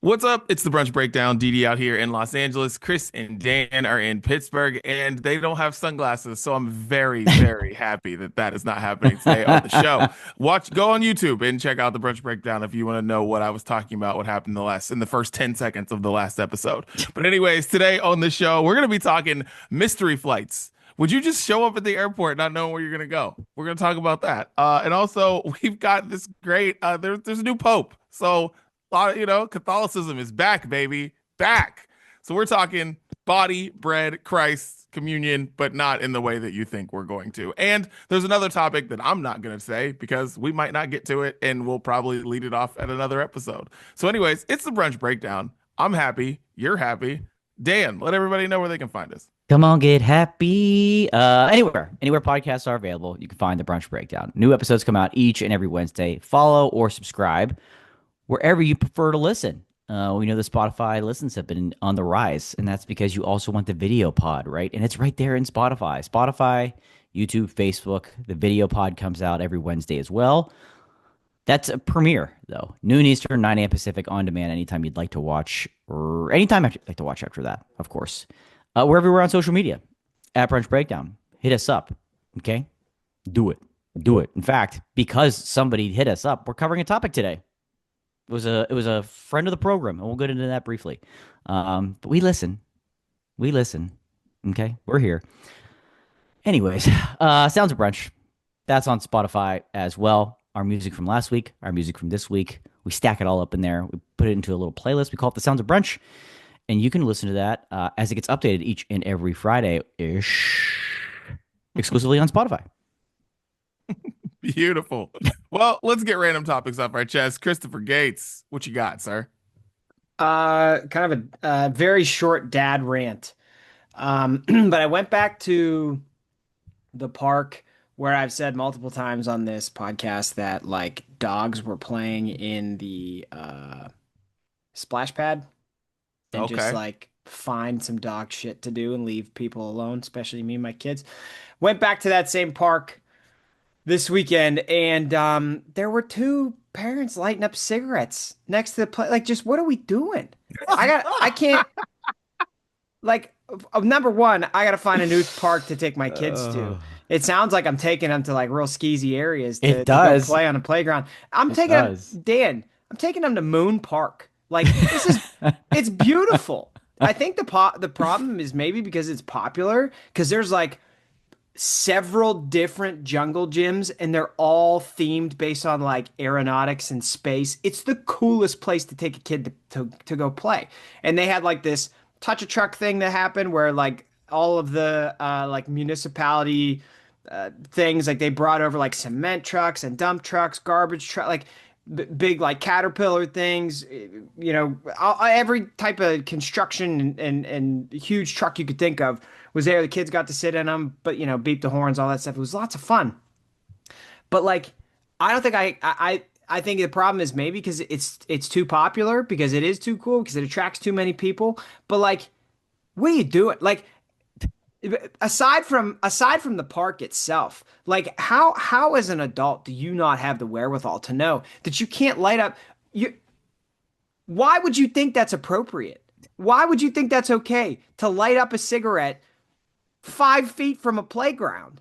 What's up? It's the Brunch Breakdown. Didi out here in Los Angeles. Chris and Dan are in Pittsburgh, and they don't have sunglasses. So I'm very, very happy that that is not happening today on the show. Go on YouTube and check out the Brunch Breakdown if you want to know what I was talking about, what happened in the first 10 seconds of the last episode. But anyways, today on the show, we're going to be talking mystery flights. Would you just show up at the airport not knowing where you're going to go? We're going to talk about that. And also, we've got this great, there's a new pope. So Catholicism is back, baby, back. So we're talking body, bread, Christ, communion, but not in the way that you think we're going to. And there's another topic that I'm not going to say because we might not get to it and we'll probably lead it off at another episode. So anyways, it's the Brunch Breakdown. I'm happy. You're happy. Dan, let everybody know where they can find us. Come on, get happy. Anywhere podcasts are available, you can find the Brunch Breakdown. New episodes come out each and every Wednesday. Follow or subscribe wherever you prefer to listen. We know the Spotify listens have been on the rise, and that's because you also want the video pod, right? And it's right there in Spotify, YouTube, Facebook. The video pod comes out every Wednesday as well. That's a premiere, though. Noon Eastern, 9 a.m. Pacific, on demand anytime you'd like to watch, or anytime you'd like to watch after that, of course. We're everywhere on social media at Brunch Breakdown. Hit us up, okay? Do it. Do it. In fact, because somebody hit us up, we're covering a topic today. It was a friend of the program, and we'll get into that briefly. But we listen. Okay, we're here. Anyways, Sounds of Brunch. That's on Spotify as well. Our music from last week, our music from this week. We stack it all up in there. We put it into a little playlist. We call it the Sounds of Brunch, and you can listen to that as it gets updated each and every Friday-ish, exclusively on Spotify. Beautiful. Well, let's get random topics off our chest. Christopher Gates, what you got, sir? Kind of a very short dad rant. But I went back to the park where I've said multiple times on this podcast that like dogs were playing in the splash pad and just Okay. like find some dog shit to do and leave people alone, especially me and my kids. Went back to that same park this weekend, and there were two parents lighting up cigarettes next to the play. Like, just what are we doing? I can't. Like, number one, I gotta find a new park to take my kids to. It sounds like I'm taking them to like real skeezy areas It to go does. play on a playground. I'm It taking them, does. Dan. I'm taking them to Moon Park. Like, it's beautiful. I think the problem is maybe because it's popular, because there's like several different jungle gyms and they're all themed based on like aeronautics and space. It's the coolest place to take a kid to go play. And they had like this touch a truck thing that happened where like all of the like municipality things, like they brought over like cement trucks and dump trucks, garbage truck, like big like caterpillar things, every type of construction and huge truck you could think of was there. The kids got to sit in them, but beep the horns, all that stuff. It was lots of fun. But like, I don't think I think the problem is maybe because it's too popular, because it is too cool, because it attracts too many people. But like, what are you doing? Like, aside from the park itself, like how as an adult do you not have the wherewithal to know that you can't light up you? Why would you think that's appropriate? Why would you think that's okay to light up a cigarette 5 feet from a playground?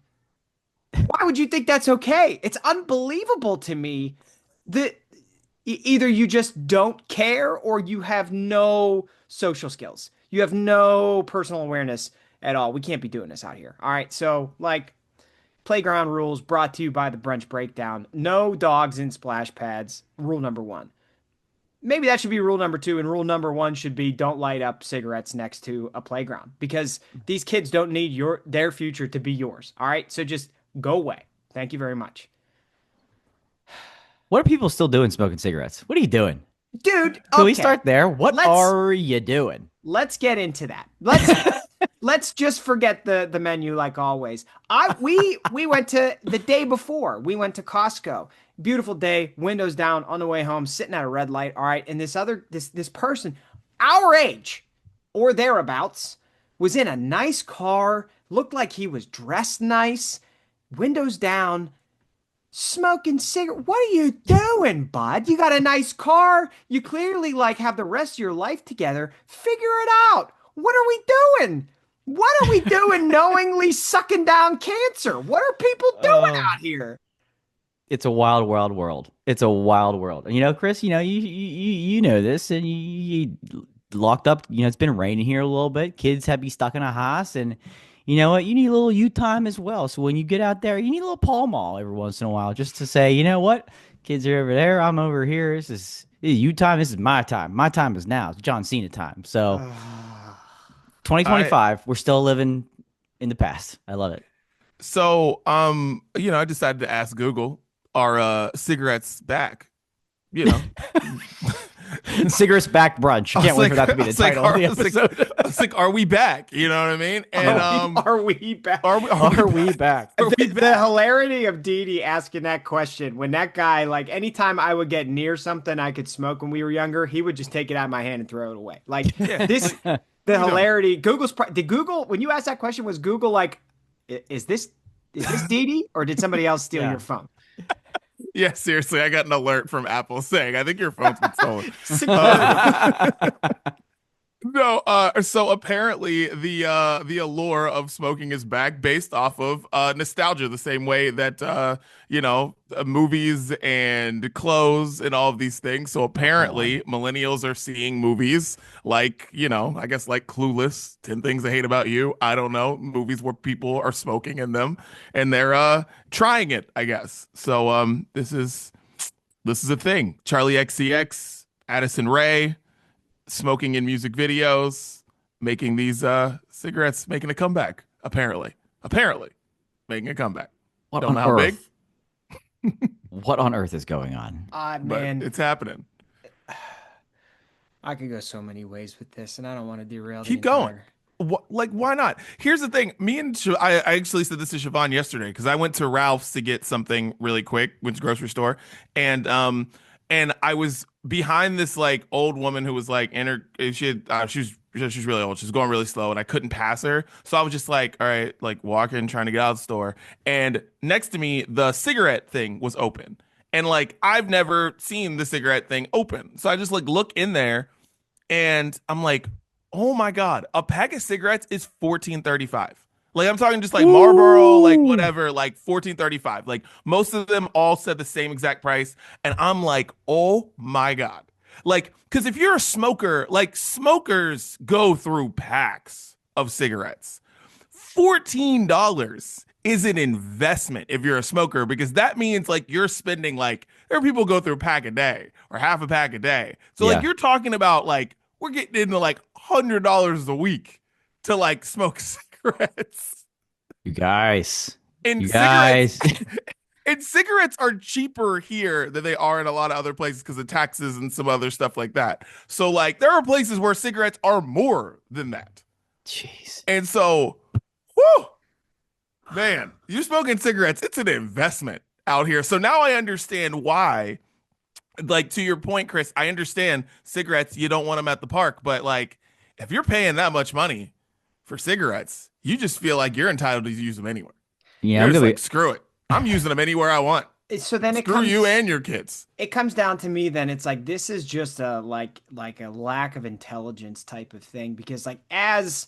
Why would you think that's okay? It's unbelievable to me that either you just don't care or you have no social skills. You have no personal awareness at all. We can't be doing this out here. All right. So, like, playground rules brought to you by the Brunch Breakdown. No dogs in splash pads. Rule number one. Maybe that should be rule number two, and rule number one should be don't light up cigarettes next to a playground, because these kids don't need their future to be yours. All right, so just go away. Thank you very much, What are people still doing smoking cigarettes? What are you doing? dude. Can we Okay, start there? What let's are you doing? let's get into that. Let's just forget the menu like always. We went to the day before. We went to Costco. Beautiful day, windows down on the way home, sitting at a red light. All right, and this person, our age or thereabouts, was in a nice car, looked like he was dressed nice, windows down, smoking cigarette. What are you doing, bud? You got a nice car. You clearly like have the rest of your life together. Figure it out. What are we doing? What are we doing knowingly sucking down cancer? What are people doing Oh, out here? it's a wild, wild world. It's a wild world. And, Chris, you know this, and you locked up. It's been raining here a little bit. Kids have be stuck in a house, and you know what? You need a little you time as well. So when you get out there, you need a little Pall Mall every once in a while, just to say, you know what? Kids are over there. I'm over here. This is you time. This is my time. My time is now. It's John Cena time. So I 2025, we're still living in the past. I love it. so I decided to ask Google, are cigarettes back? You know, Cigarettes back brunch. I Can't was wait like, for that to be I the was like, title of the I was like, episode. I was like, are we back? You know what I mean? And Are we back? Are we back? are we The back? hilarity of Dee Dee asking that question when that guy, like, anytime I would get near something I could smoke when we were younger, he would just take it out of my hand and throw it away. Like, Yeah, this, like, the you know. hilarity. Did Google, when you asked that question, was Google like, is this Dee Dee or did somebody else steal Yeah. your phone? Yeah, seriously, I got an alert from Apple saying, I think your phone's been stolen. Security. No, so apparently the allure of smoking is back based off of nostalgia, the same way that movies and clothes and all of these things. So Oh, come on. apparently millennials are seeing movies like, I guess like Clueless, 10 Things I Hate About You. I don't know, movies where people are smoking in them and they're trying it, I guess. So this is a thing. Charlie XCX, Addison Rae smoking in music videos, making these cigarettes, making a comeback. Apparently, making a comeback. What Don't on know how big, earth? What on earth is going on? but Man, it's happening. I could go so many ways with this, and I don't want to derail the Keep going. entire. Why not? Here's the thing. Me and I actually said this to Siobhan yesterday because I went to Ralph's to get something really quick, went to the grocery store, and I was behind this like old woman who was like in her she's really old. She's going really slow, and I couldn't pass her, so I was just like, all right, like walking, trying to get out of the store, and next to me the cigarette thing was open, and like I've never seen the cigarette thing open, so I just like look in there and I'm like, oh my God, a pack of cigarettes is 14.35. Like I'm talking just like Marlboro, like Ooh. whatever, like 14.35. Like most of them all said the same exact price. And I'm like, oh my God. Like, because if you're a smoker, like smokers go through packs of cigarettes. $14 is an investment if you're a smoker because that means like you're spending like there are people who go through a pack a day or half a pack a day. So like Yeah. you're talking about like we're getting into like $100 a week to like smoke cigarettes. You guys. And You cigarettes guys. and cigarettes are cheaper here than they are in a lot of other places because of taxes and some other stuff like that. So like there are places where cigarettes are more than that. Jeez. And so, whew, man, you smoking cigarettes, it's an investment out here. So now I understand why, like to your point, Chris, I understand cigarettes, you don't want them at the park, but like if you're paying that much money for cigarettes, you just feel like you're entitled to use them anywhere. Yeah, You're I'm just gonna like, screw it. I'm using them anywhere I want. So then Screw you and your kids. it comes down to me then it's like this is just a like a lack of intelligence type of thing because like as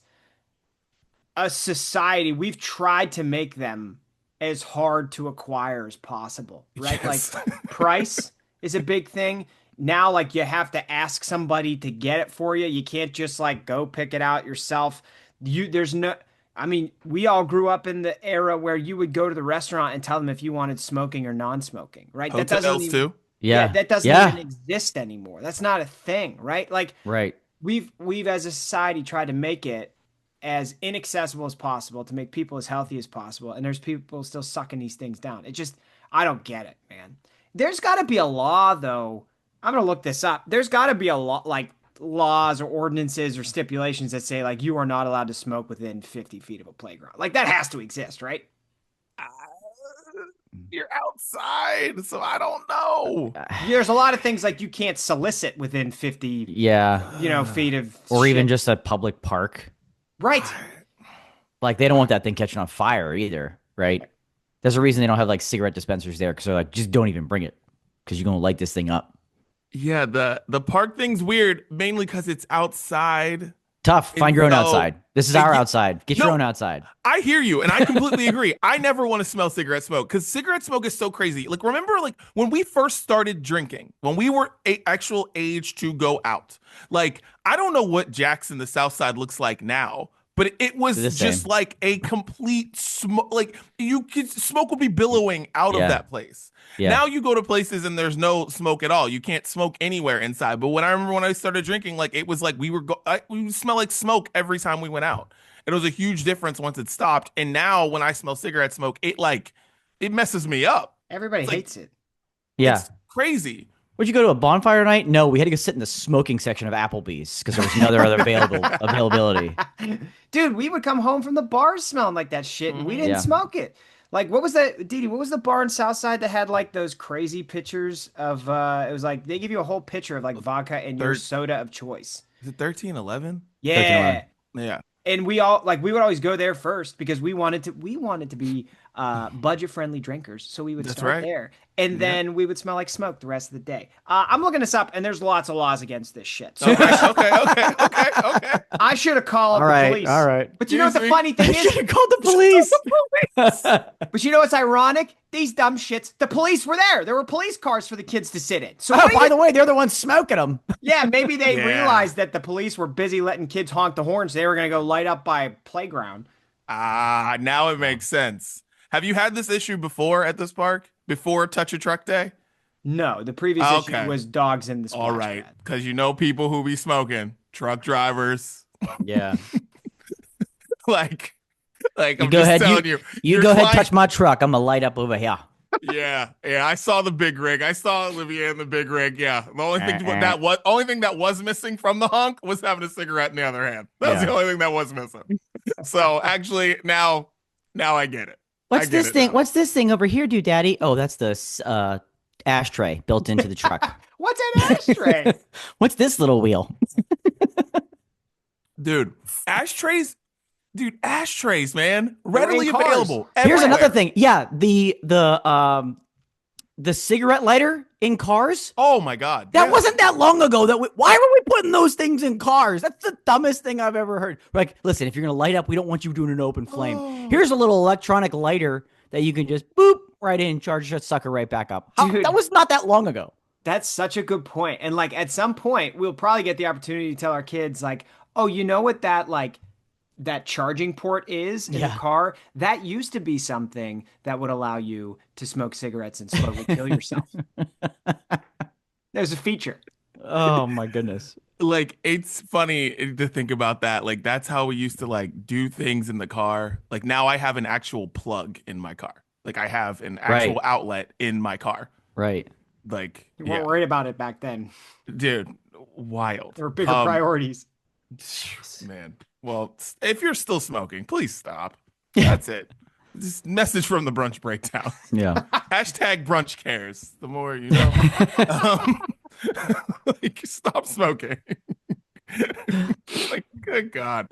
a society we've tried to make them as hard to acquire as possible, right? Like Yes. price is a big thing. Now like you have to ask somebody to get it for you. You can't just like go pick it out yourself. There's no I mean, we all grew up in the era where you would go to the restaurant and tell them if you wanted smoking or non-smoking, right? That doesn't Hotels even too. yeah, Yeah. that doesn't even Yeah. exist anymore. That's not a thing, right? Like Right. we've as a society tried to make it as inaccessible as possible to make people as healthy as possible, and there's people still sucking these things down. It just I don't get it, man. There's got to be a law though. I'm gonna look this up. There's got to be a law like laws or ordinances or stipulations that say like you are not allowed to smoke within 50 feet of a playground. Like that has to exist, right? Uh, You're outside, so I don't know. There's a lot of things like you can't solicit within 50, Yeah. feet of Or even shit. just a public park. Right. Like they don't want that thing catching on fire either, right? There's a reason they don't have like cigarette dispensers there because they're like, just don't even bring it because you're gonna light this thing up. Yeah, the park thing's weird, mainly because it's outside. Tough. Find And your own so, outside. This is our yeah, outside. Get your no, own outside. I hear you, and I completely agree. I never want to smell cigarette smoke because cigarette smoke is so crazy. Like, remember, like when we first started drinking, when we were actual age to go out. Like, I don't know what Jackson, the South Side, looks like now, but it The was just same. like a complete smoke. Like, you could smoke would be billowing out of Yeah. that place. Yeah. Now you go to places and there's no smoke at all. You can't smoke anywhere inside. But when I remember when I started drinking, like it was like we would smell like smoke every time we went out. It was a huge difference once it stopped. And now when I smell cigarette smoke, it messes me up. Everybody It's like hates it. Yeah. it's crazy. Would you go to a bonfire night? No, we had to go sit in the smoking section of Applebee's because there was no other availability. Dude, we would come home from the bars smelling like that shit, and we didn't Yeah. smoke it. Like, what was that, Didi? What was the bar in Southside that had like those crazy pictures of? It was like they give you a whole picture of like vodka and your Third, soda of choice. is it 1311? 1311. Yeah, Yeah. and we would always go there first because we wanted to be budget friendly drinkers, so we would That's start right. there, and Yeah. then we would smell like smoke the rest of the day. I'm looking this up, and there's lots of laws against this shit. So Okay. I should have called All the right. police. All right. But you know what the Excuse me? funny thing is? Should have called the police. But you know what's ironic? These dumb shits. The police were there. There were police cars for the kids to sit in. So Oh, by the way, they're the ones smoking them. yeah, maybe they Yeah. realized that the police were busy letting kids honk the horns. They were gonna go light up by a playground. Ah, now it makes sense. Have you had this issue before at this park? Before Touch a Truck Day? No, the previous Okay. issue was dogs in the splash All right. pad. Because you know people who be smoking, truck drivers. Yeah. like, You I'm go just ahead. telling You you. Your go ahead. client- Touch my truck. I'm gonna light up over here. Yeah. I saw the big rig. I saw Olivia in the big rig. Yeah. The only thing Uh-uh. only thing that was missing from the honk was having a cigarette in the other hand. That's Yeah. the only thing that was missing. So actually, now I get it. What's I get this it thing? now. What's this thing over here, dude, Daddy? Oh, that's the ashtray built into the truck. What's an ashtray? What's this little wheel? Dude, ashtrays, man, They're readily in cars. available. Here's everywhere. another thing. Yeah, the cigarette lighter in cars. Oh my God. That yeah. wasn't that long ago. Why were we putting those things in cars? That's the dumbest thing I've ever heard. Like, listen, if you're gonna light up, we don't want you doing an open flame. Oh. Here's a little electronic lighter that you can just boop right in, charge that sucker right back up. Dude. That was not that long ago. That's such a good point. And like at some point, we'll probably get the opportunity to tell our kids, like, oh, you know what that charging port is in the Yeah. car? That used to be something that would allow you to smoke cigarettes and slowly kill yourself. There's a feature. Oh my goodness. Like, it's funny to think about that. Like, that's how we used to like do things in the car. Like, now I have an actual plug in my car. Like, I have an actual Right. outlet in my car. Right. Like, You weren't yeah, worried about it back then. dude, wild. There were bigger priorities. Man. Well, if you're still smoking, please stop. That's it. Just message from the brunch breakdown. Yeah. Hashtag brunch cares. The more you know. Like, stop smoking. Like, good God.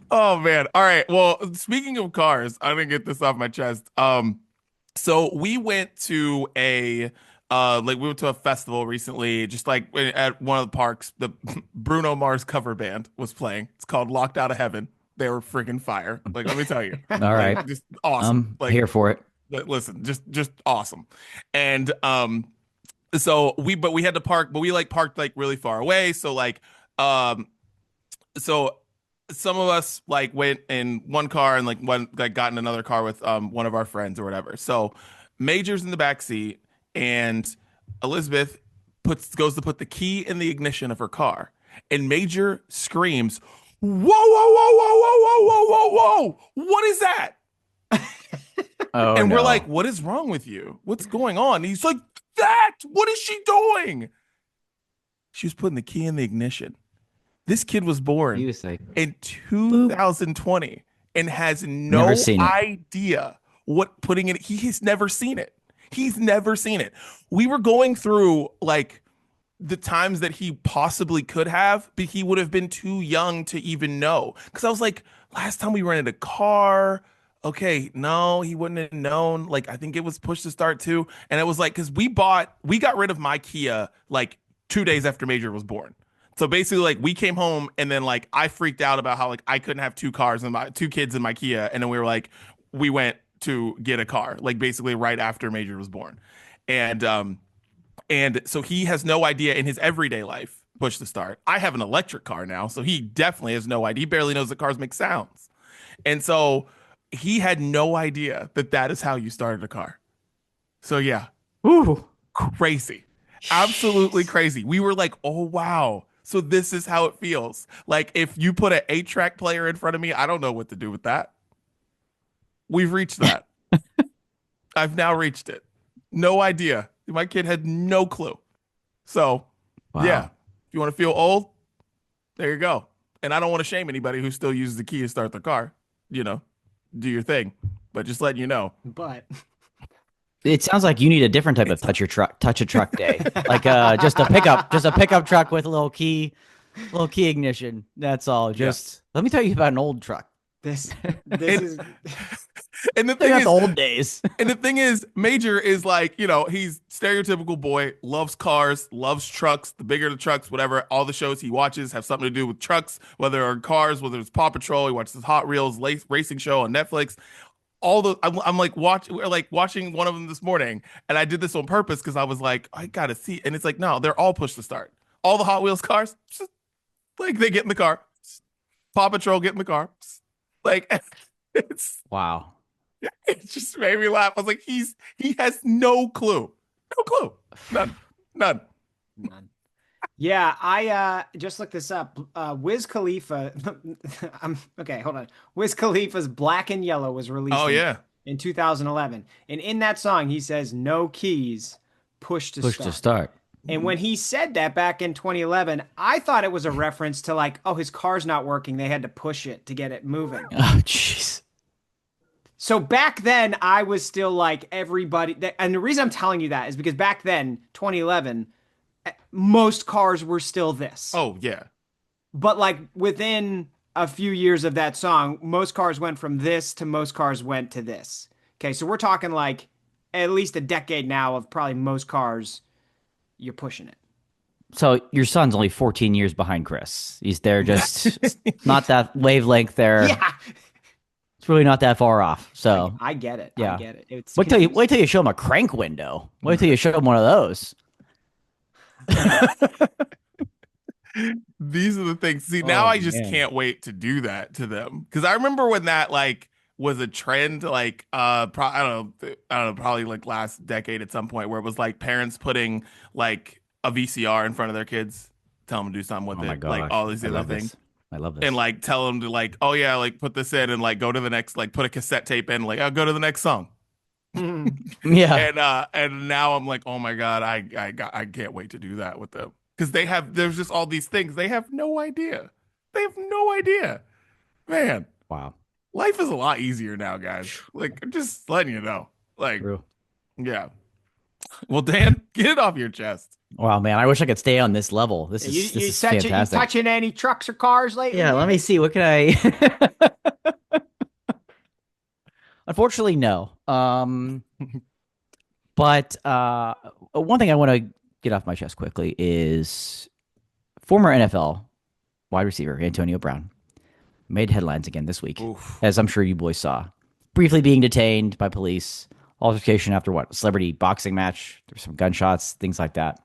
Oh man. All right. Well, speaking of cars, I didn't get this off my chest. So we went to a festival recently, just like at one of the parks. The Bruno Mars cover band was playing. It's called Locked Out of Heaven. They were freaking fire. Like, let me tell you. All Like, right. just awesome. I'm Like, here for it. listen, just awesome. And so we had to park, but we like parked like really far away. So like so some of us like went in one car and like one like got in another car with one of our friends or whatever. So Major's in the back seat and Elizabeth goes to put the key in the ignition of her car, and Major screams, "Whoa, whoa, whoa, whoa, whoa, whoa, whoa, whoa, whoa! What is that?" Oh, And we're no. like, "What is wrong with you? What's going on?" And he's like, "That! What is she doing?" She was putting the key in the ignition. This kid was born He was like, in 2020 and has no Never seen it. idea what putting it. He has never seen it. He's never seen it. We were going through like the times that he possibly could have, but he would have been too young to even know. Because I was like, last time we rented a car, okay, no, he wouldn't have known. Like, I think it was push to start too. And it was like, because we got rid of my Kia like 2 days after Major was born. So basically, like, we came home and then like I freaked out about how like I couldn't have two kids in my Kia. And then we were like, we went to get a car, like basically right after Major was born. And so he has no idea in his everyday life, push to start. I have an electric car now, so he definitely has no idea. He barely knows that cars make sounds. And so he had no idea that that is how you started a car. So yeah, Ooh. crazy. Absolutely crazy. We were like, oh wow. So this is how it feels. Like if you put an 8-track player in front of me, I don't know what to do with that. We've reached that. I've now reached it. No idea. My kid had no clue. So yeah, Wow. if you want to feel old, there you go. And I don't want to shame anybody who still uses the key to start their car. You know, do your thing. But just letting you know. But It sounds like you need a different type of touch a truck day. Like just a pickup truck with a little key ignition. That's all. Just let me tell you about an old truck. this And, is and the They thing got is, the old days. and the thing is, Major is like, you know, he's stereotypical boy, loves cars, loves trucks. The bigger the trucks, whatever. All the shows he watches have something to do with trucks, whether they're cars, whether it's Paw Patrol. He watches Hot Reels racing show on Netflix. I'm like we're like watching one of them this morning, and I did this on purpose because I was like, I gotta see. And it's like, no, they're all push to start. All the Hot Wheels cars, just, like they get in the car. Paw Patrol get in the car. Like it's Wow. it just made me laugh. I was like, he has no clue. No clue. None. None. none. Yeah, I just looked this up. Wiz Khalifa. I'm okay. Hold on. Wiz Khalifa's Black and Yellow was released Oh yeah. in 2011, and in that song he says, "No keys, push to Push start." to start. And when he said that back in 2011, I thought it was a reference to like, oh, his car's not working. They had to push it to get it moving. Oh jeez. So back then, I was still like everybody. And the reason I'm telling you that is because back then, 2011, most cars were still this. Oh yeah. But like within a few years of that song, most cars went from this to most cars went to this. Okay, so we're talking like at least a decade now of probably most cars, you're pushing it. So your son's only 14 years behind Chris. He's there just not that wavelength there. Yeah, It's really not that far off. So I get it. Yeah. I get it. It's wait till you show him a crank window. Wait till you show him one of those. These are the things. See, now Oh, I just man. can't wait to do that to them. Because I remember when that like was a trend, like I don't know, probably like last decade at some point, where it was like parents putting like a VCR in front of their kids, tell them to do something with Oh my it, like all these I other love things, this. I love this. and like tell them to like, oh yeah, like put this in and like go to the next, like put a cassette tape in, like I'll go to the next song. Yeah. And now I'm like, oh my God, I can't wait to do that with them. Because there's just all these things. They have no idea. They have no idea. Man, Wow. life is a lot easier now, guys. Like, I'm just letting you know. Like, True. yeah. Well, Dan, get it off your chest. Wow, man. I wish I could stay on this level. This You, is you, fantastic. you touching any trucks or cars lately? Yeah, let me see. What can I? Unfortunately, no. But one thing I want to get off my chest quickly is former NFL wide receiver Antonio Brown made headlines again this week, Oof. as I'm sure you boys saw. Briefly being detained by police, altercation after what? Celebrity boxing match. There's some gunshots, things like that.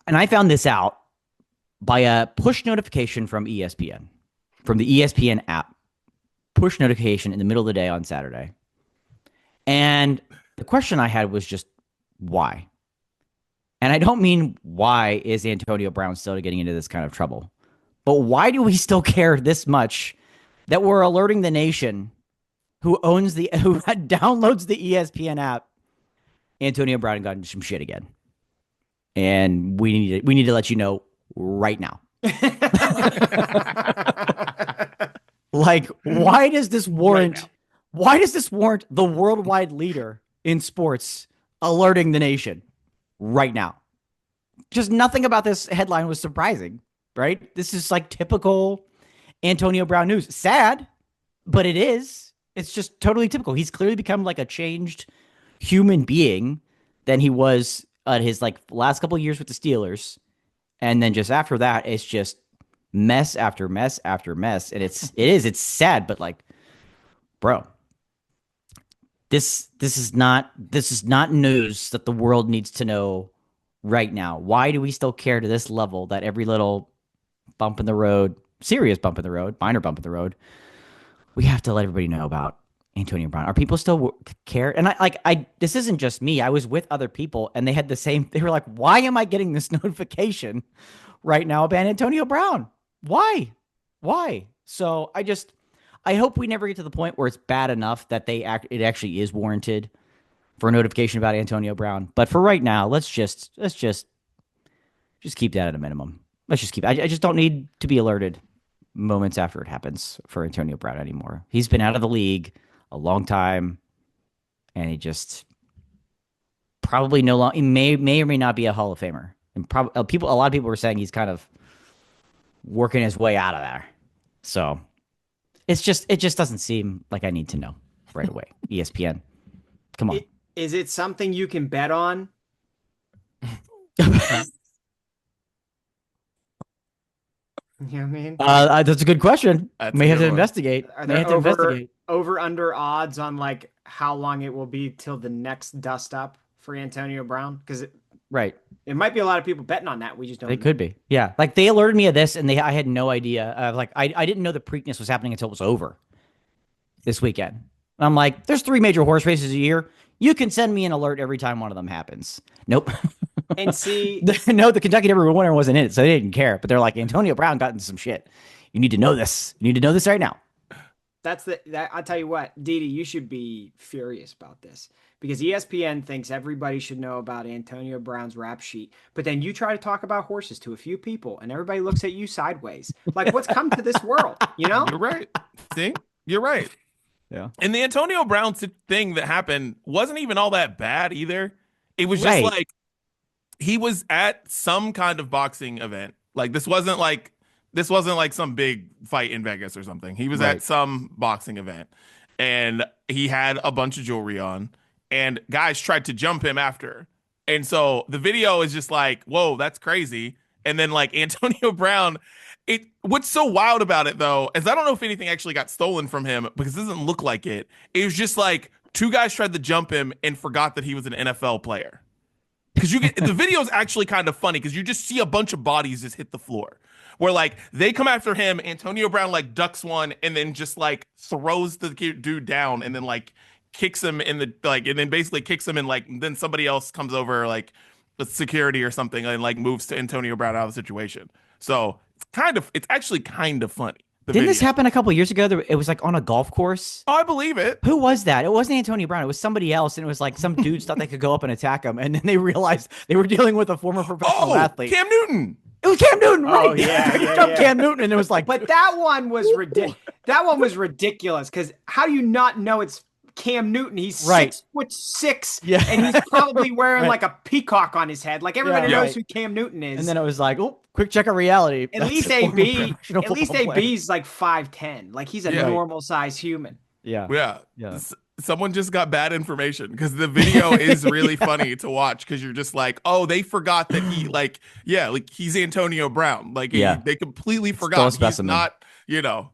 And I found this out by a push notification from ESPN, from the ESPN app. Push notification in the middle of the day on Saturday. And the question I had was just why? And I don't mean why is Antonio Brown still getting into this kind of trouble, but why do we still care this much that we're alerting the nation who downloads the ESPN app? Antonio Brown got into some shit again, and we need to let you know right now. Like, why does this warrant? Right now. Why does this warrant the worldwide leader in sports alerting the nation right now? Just nothing about this headline was surprising, right? This is like typical Antonio Brown news. Sad, but it is. It's just totally typical. He's clearly become like a changed human being than he was at his like last couple of years with the Steelers, and then just after that, it's just mess after mess after mess, and it's sad, but like, bro, this is not news that the world needs to know right now. Why do we still care to this level that every little bump in the road, serious bump in the road, minor bump in the road, we have to let everybody know about Antonio Brown? Are people still care? And I this isn't just me. I was with other people and they had the same. They were like, "Why am I getting this notification right now about Antonio Brown? Why? Why?" So I hope we never get to the point where it's bad enough that it actually is warranted for a notification about Antonio Brown. But for right now, let's just keep that at a minimum. Let's just keep. I just don't need to be alerted moments after it happens for Antonio Brown anymore. He's been out of the league a long time, and he just probably no longer. He may or may not be a Hall of Famer. And a lot of people were saying he's kind of working his way out of there. So it just doesn't seem like I need to know right away. ESPN, come on. Is it something you can bet on? You know what I mean? That's a good question. That's May a have good to one. investigate. Are May there have to investigate. over under odds on like how long it will be till the next dust up for Antonio Brown? Because Right. it might be a lot of people betting on that. We just don't They know. could be. Yeah. Like they alerted me of this and I had no idea. Like I didn't know the Preakness was happening until it was over this weekend. And I'm like, there's 3 major horse races a year. You can send me an alert every time one of them happens. Nope. And see, No, the Kentucky Derby winner wasn't in it, so they didn't care. But they're like, Antonio Brown got into some shit. You need to know this. You need to know this right now. I'll tell you what, Didi, you should be furious about this because ESPN thinks everybody should know about Antonio Brown's rap sheet. But then you try to talk about horses to a few people and everybody looks at you sideways. Like what's come to this world, you know? You're right. See, you're right. Yeah. And the Antonio Brown thing that happened wasn't even all that bad either. It was just Right. like he was at some kind of boxing event. Like this wasn't like some big fight in Vegas or something. He was Right. at some boxing event and he had a bunch of jewelry on and guys tried to jump him after. And so the video is just like, whoa, that's crazy. And then like Antonio Brown, what's so wild about it though, is I don't know if anything actually got stolen from him because it doesn't look like it. It was just like 2 guys tried to jump him and forgot that he was an NFL player. Because the video is actually kind of funny because you just see a bunch of bodies just hit the floor. Where like they come after him, Antonio Brown like ducks one and then just like throws the dude down and then like kicks him in the like and then basically kicks him and like then somebody else comes over like with security or something and like moves to Antonio Brown out of the situation. So it's actually kind of funny. Didn't this happen a couple of years ago? It was like on a golf course. Oh, I believe it. Who was that? It wasn't Antonio Brown. It was somebody else. And it was like some dudes thought they could go up and attack him. And then they realized they were dealing with a former professional athlete. Cam Newton. It was Cam Newton, right? Oh, yeah, Jumped Cam Newton. And it was like, but that one was ridiculous. That one was ridiculous because how do you not know it's Cam Newton? He's Right. 6'6", Yeah. and he's probably wearing Right. like a peacock on his head. Like everybody Yeah, knows right. who Cam Newton is. and then it was like, oh, quick check of reality. At That's least a former AB, professional at least football player. AB's like 5'10". Like he's a Yeah. normal size human. Yeah. Yeah. Yeah. Someone just got bad information because the video is really funny to watch because you're just like, oh, they forgot that he like he's Antonio Brown. Like they completely Still a forgot he's specimen. not,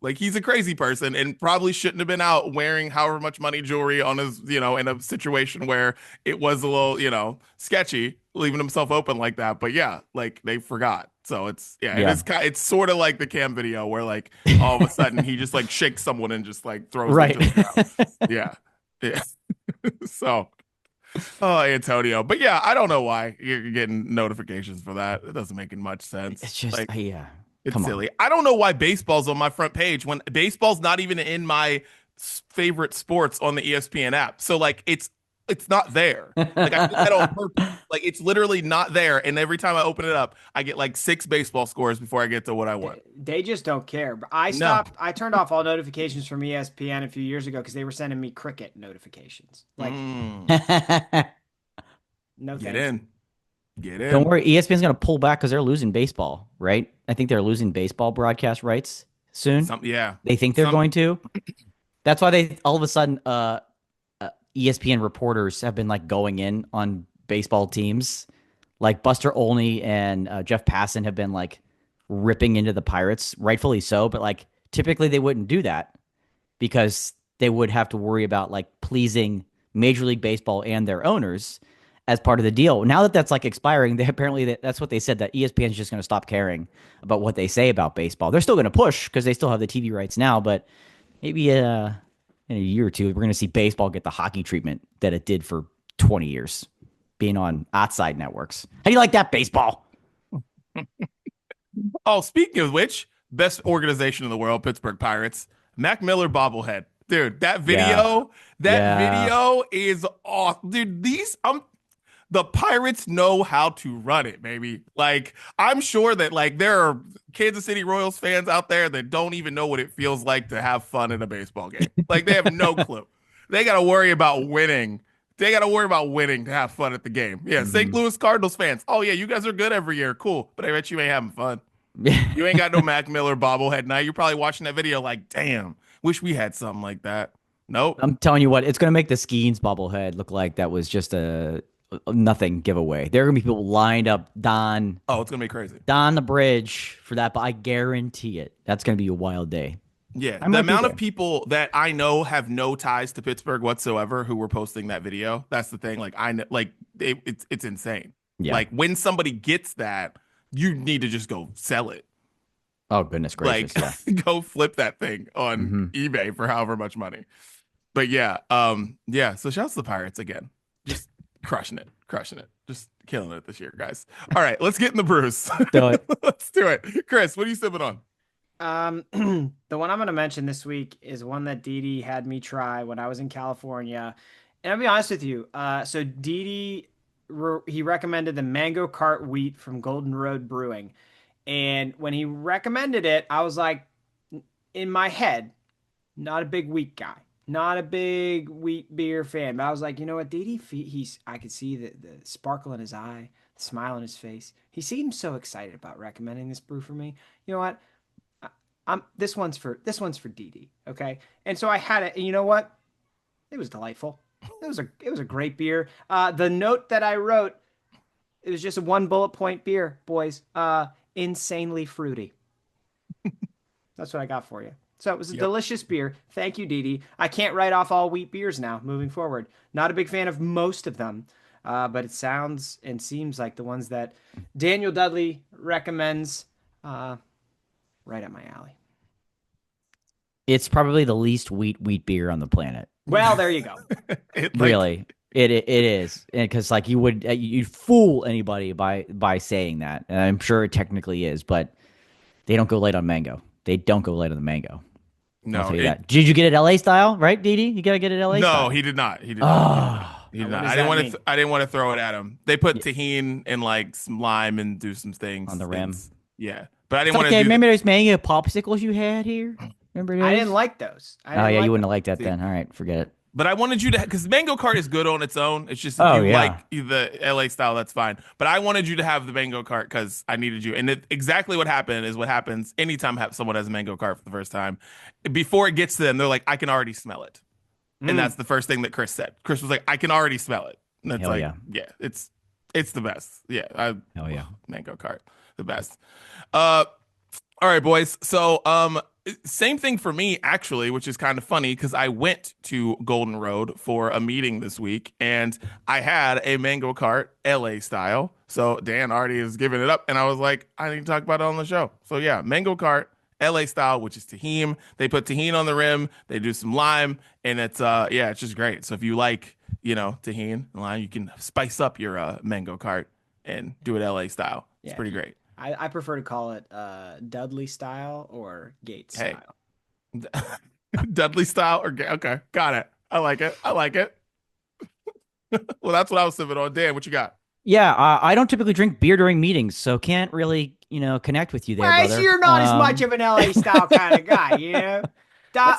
like he's a crazy person and probably shouldn't have been out wearing however much money jewelry on his, in a situation where it was a little, sketchy, leaving himself open like that. But yeah, like they forgot. So it's it's sort of like the Cam video where like all of a sudden he just like shakes someone and just like throws Right. them to the ground. Yeah. Yeah. So, Antonio. But yeah, I don't know why you're getting notifications for that. It doesn't make much sense. It's just, like, yeah. it's Come on. silly. I don't know why baseball's on my front page when baseball's not even in my favorite sports on the ESPN app. So like it's not there. Like I did that on purpose. Like it's literally not there. And every time I open it up, I get like 6 baseball scores before I get to what I want. They just don't care. But I turned off all notifications from ESPN a few years ago because they were sending me cricket notifications. Like, no Get thanks. in. Get in. Don't worry. ESPN's going to pull back because they're losing baseball, right? I think they're losing baseball broadcast rights soon. Yeah. They think they're going to. That's why they all of a sudden ESPN reporters have been like going in on baseball teams. Like Buster Olney and Jeff Passan have been like ripping into the Pirates, rightfully so. But like typically they wouldn't do that because they would have to worry about like pleasing Major League Baseball and their owners as part of the deal. Now that that's like expiring, they apparently that's what they said, that ESPN is just going to stop caring about what they say about baseball. They're still going to push because they still have the TV rights now, but maybe in a year or two, we're going to see baseball get the hockey treatment that it did for 20 years, being on outside networks. How do you like that, baseball? Oh, speaking of which, best organization in the world, Pittsburgh Pirates, Mac Miller bobblehead. Dude, that video, is awesome. Dude, the Pirates know how to run it, baby. Like, I'm sure that like there are Kansas City Royals fans out there that don't even know what it feels like to have fun in a baseball game. Like, they have no clue. They got to worry about winning. They got to worry about winning to have fun at the game. Yeah, St. Louis Cardinals fans. Oh, yeah, you guys are good every year. Cool. But I bet you ain't having fun. You ain't got no Mac Miller bobblehead night. You're probably watching that video like, damn, wish we had something like that. Nope. I'm telling you what, it's going to make the Skeens bobblehead look like that was just a nothing giveaway. There are going to be people lined up Oh, it's going to be crazy. Don the bridge for that, but I guarantee it. That's going to be a wild day. Yeah, the amount of people that I know have no ties to Pittsburgh whatsoever who were posting that video. That's the thing. Like, I know, like it's insane. Yeah. Like, when somebody gets that, you need to just go sell it. Oh, goodness gracious. Like, go flip that thing on eBay for however much money. But yeah, so shouts to the Pirates again. Just crushing it. Just killing it this year, guys. All right, let's get in the brews. Do it. Let's do it. Chris, what are you sipping on? The one I'm going to mention this week is one that Didi had me try when I was in California. And I'll be honest with you. So Didi, he recommended the Mango Cart Wheat from Golden Road Brewing. And when he recommended it, I was like, in my head, not a big wheat guy, not a big wheat beer fan. But I was like, you know what, Didi, I could see the sparkle in his eye, the smile on his face. He seemed so excited about recommending this brew for me. You know what? This one's for Didi, okay? And so I had it, and you know what? It was delightful. It was a great beer. The note that I wrote, it was just a 1 bullet point beer, boys. Insanely fruity. That's what I got for you. So it was a delicious beer. Thank you, Didi. I can't write off all wheat beers now moving forward. Not a big fan of most of them, but it sounds and seems like the ones that Daniel Dudley recommends right up my alley. It's probably the least wheat beer on the planet. Well, there you go. Really, it is, because like you'd fool anybody by saying that, and I'm sure it technically is, but they don't go light on mango. They don't go light on the mango. No, I'll tell you that. Did you get it LA style, right, Didi? You gotta get it LA style. No, he did not. He did not. He did not. I didn't want to throw it at him. They put tahini and like some lime and do some things on the rim. Yeah, but I didn't want to. Okay, remember those mango popsicles you had here? Remember those? I didn't like those. You wouldn't have liked that then. All right, forget it. But I wanted you to, because Mango Cart is good on its own. It's just if you like the LA style, that's fine. But I wanted you to have the Mango Cart because I needed you. And exactly what happened is what happens anytime someone has a Mango Cart for the first time. Before it gets to them, they're like, I can already smell it. And that's the first thing that Chris said. Chris was like, I can already smell it. And it's it's the best. Yeah. Hell yeah. Mango Cart, the best. All right, boys. So, same thing for me, actually, which is kind of funny because I went to Golden Road for a meeting this week and I had a Mango Cart LA style. So Dan already is giving it up. And I was like, I need to talk about it on the show. So yeah, Mango Cart LA style, which is tahini. They put tahini on the rim. They do some lime and it's just great. So if you like, tahini and lime, you can spice up your Mango Cart and do it LA style. It's pretty great. I prefer to call it Dudley style or Gates style. Dudley style or okay, got it. I like it. Well, that's what I was sipping on. Dan, what you got? Yeah, I don't typically drink beer during meetings, so can't really connect with you there, brother. So you're not as much of an LA style kind of guy,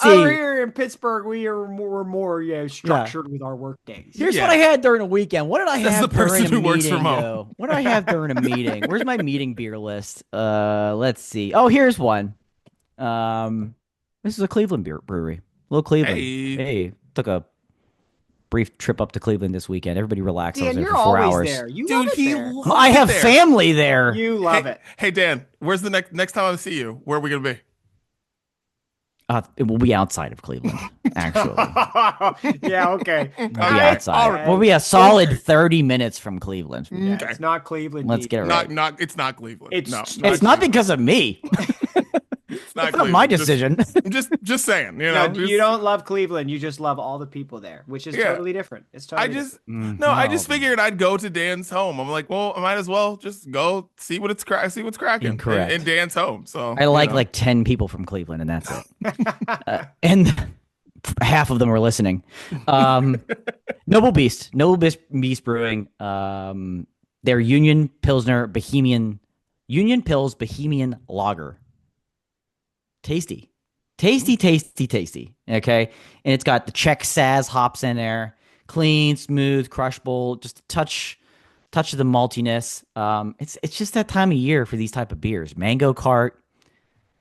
Over here in Pittsburgh, we're more structured with our work days. Here's what I had during a weekend. What did I have during a meeting, though? What did I have during a meeting? Where's my meeting beer list? Let's see. Oh, here's one. This is a Cleveland brewery. Little Cleveland. Hey. Hey, took a brief trip up to Cleveland this weekend. Everybody relax. I was Dan, there you're for 4 always hours. there. You love Dude, it he there. loves I it have there. family there. You love Hey, it. hey, Dan, where's the next time I see you? Where are we gonna be? It will be outside of Cleveland, actually. Yeah, okay. We'll be Okay, outside. all right. We'll be a solid Okay. 30 minutes from Cleveland. Yeah, Okay. it's not Cleveland. Let's get it right. It's not Cleveland. It's no, not It's not because of me. it's not It's not my Cleveland. decision. Just saying, No, just, you don't love Cleveland. You just love all the people there, which is Yeah. totally different. It's I totally just different. no, I just figured I'd go to Dan's home. I'm like, well, I might as well just go see what's cracking Incorrect. in Dan's home. So I like 10 people from Cleveland, and that's it. And half of them are listening. Noble Beast Brewing. Their Union Pils Bohemian Lager. Tasty. Okay, and it's got the Czech Saz hops in there. Clean, smooth, crushable. Just a touch of the maltiness. It's just that time of year for these type of beers. Mango cart,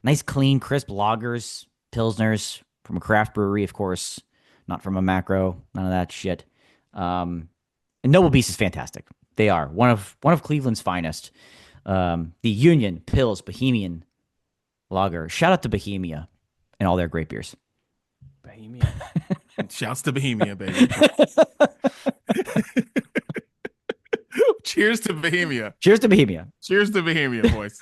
nice, clean, crisp lagers, pilsners from a craft brewery, of course, not from a macro, none of that shit. And Noble Beast is fantastic. They are one of Cleveland's finest. The Union Pils Bohemian Lager. Shout out to Bohemia and all their great beers. Bohemia. Shouts to Bohemia, baby. Cheers to Bohemia. Cheers to Bohemia. Cheers to Bohemia, boys.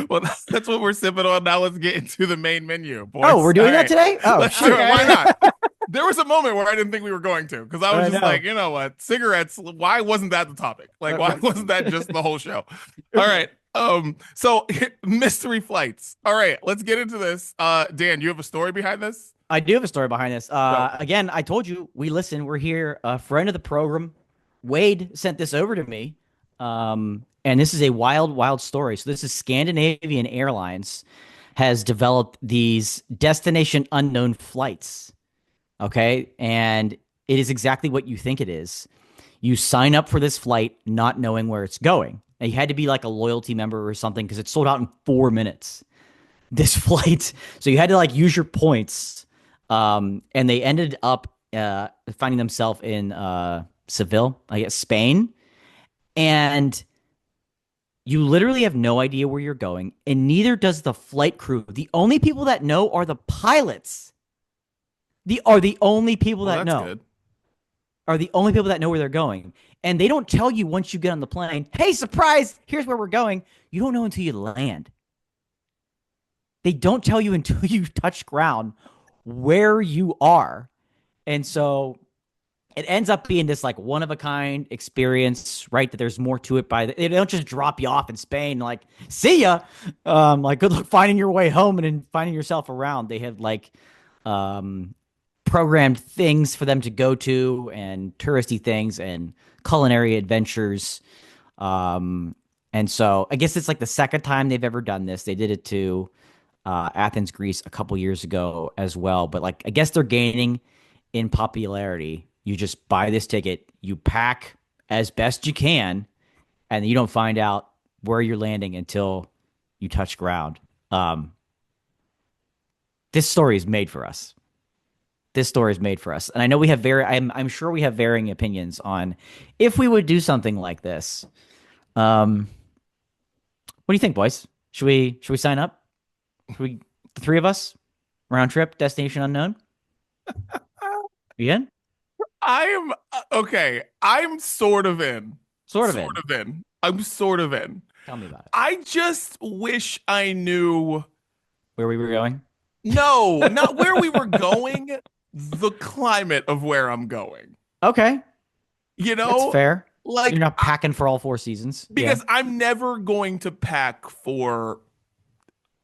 Well, that's what we're sipping on. Now let's get into the main menu, boys. Oh, we're doing All that right. today? Oh, Let's do shit. it. Why not? There was a moment where I didn't think we were going to, because I was I just know. like, you know what, cigarettes. Why wasn't that the topic? Like, why wasn't that just the whole show? All right. So mystery flights. All right, let's get into this. Dan, you have a story behind this? I do have a story behind this. Again, I told you we listen. We're here. A friend of the program, Wade, sent this over to me. And this is a wild story. So this is Scandinavian Airlines has developed these destination unknown flights. Okay. And it is exactly what you think it is. You sign up for this flight not knowing where it's going. And you had to be like a loyalty member or something because it sold out in 4 minutes. This flight. So you had to like use your points. And they ended up finding themselves in Seville, I guess, Spain. And you literally have no idea where you're going, and neither does the flight crew. The only people that know are the pilots. The only people that know. Good. Are the only people that know where they're going. And they don't tell you once you get on the plane, hey, surprise, here's where we're going. You don't know until you land. They don't tell you until you touch ground where you are. And so it ends up being this like one of a kind experience, right? That there's more to it. They don't just drop you off in Spain, like, see ya. Like, good luck finding your way home and then finding yourself around. They have like programmed things for them to go to and touristy things and culinary adventures. And so I guess it's like the second time they've ever done this. They did it to Athens, Greece a couple years ago as well. But like, I guess they're gaining in popularity. You just buy this ticket, you pack as best you can, and you don't find out where you're landing until you touch ground. This story is made for us. And I know we have I'm sure we have varying opinions on if we would do something like this. What do you think, boys? Should we sign up? The three of us, round trip, destination unknown? You in? I am okay. I'm sort of in. Sort of in. I'm sort of in. Tell me about it. I just wish I knew where we were going. No, not where we were going. The climate of where I'm going. Okay, you know, that's fair. Like, you're not packing for all 4 seasons because I'm never going to pack for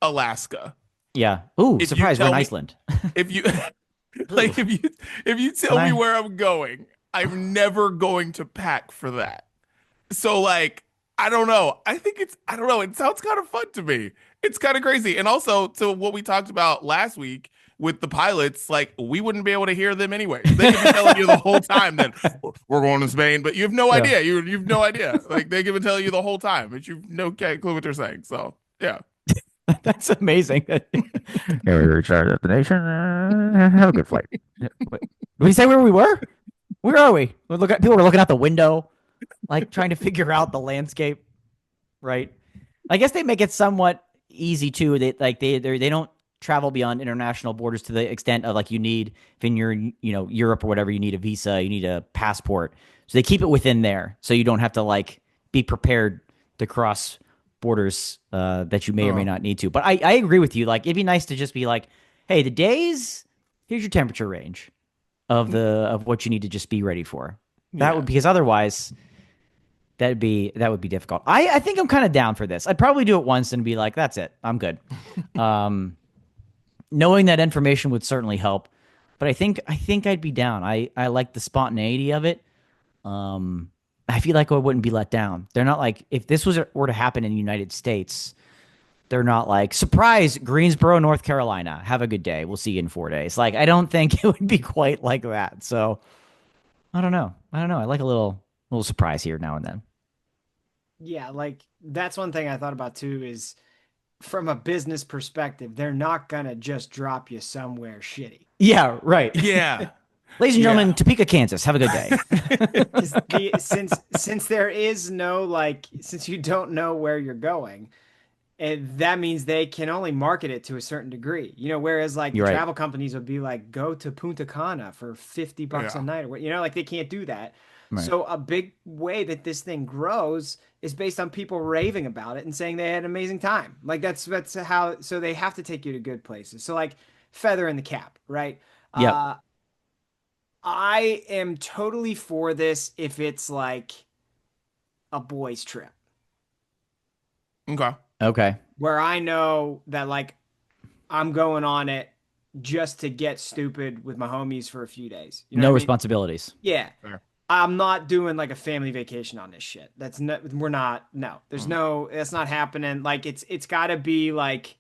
Alaska. Yeah. Ooh, surprise! We're in Iceland. If you like, if you tell me where I'm going, I'm never going to pack for that. So like, I don't know. I don't know. It sounds kind of fun to me. It's kind of crazy. And also to what we talked about last week with the pilots, like, we wouldn't be able to hear them anyway. They could be telling you the whole time that we're going to Spain, but you have no idea. You've no idea. Like, they could be telling you the whole time, but you've no clue what they're saying. So yeah. That's amazing. Here we reach our destination. Have a good flight. Wait, did we say where we were? Where are we? People were looking out the window, like trying to figure out the landscape. Right. I guess they make it somewhat easy too. They don't travel beyond international borders to the extent of like you need if in your Europe or whatever you need a visa, you need a passport. So they keep it within there, so you don't have to like be prepared to cross borders that you may or may not need to. But I agree with you. Like it'd be nice to just be like, hey, the days here's your temperature range of what you need to just be ready for. That would because otherwise that would be difficult. I think I'm kind of down for this. I'd probably do it once and be like, that's it. I'm good. Knowing that information would certainly help, but I think I'd be down. I like the spontaneity of it. I feel like I wouldn't be let down. They're not like if this were to happen in the United States, they're not like surprise Greensboro, North Carolina. Have a good day. We'll see you in 4 days. Like I don't think it would be quite like that. So I don't know. I like a little surprise here now and then. Yeah, like that's one thing I thought about too is from a business perspective, they're not gonna just drop you somewhere shitty. Yeah, right. Yeah. Ladies and gentlemen, Topeka, Kansas. Have a good day. Since there is no like since you don't know where you're going, and that means they can only market it to a certain degree. Whereas like You're right. travel companies would be like, go to Punta Cana for $50 a night, or like they can't do that. Right. So a big way that this thing grows is based on people raving about it and saying they had an amazing time. Like that's how. So they have to take you to good places. So like feather in the cap, right? Yep. I am totally for this if it's like a boys' trip. Okay. Where I know that like I'm going on it just to get stupid with my homies for a few days. You know No what I mean? responsibilities. Yeah. Fair. I'm not doing like a family vacation on this shit. That's not, we're not, no, there's no, that's not happening. Like it's gotta be like,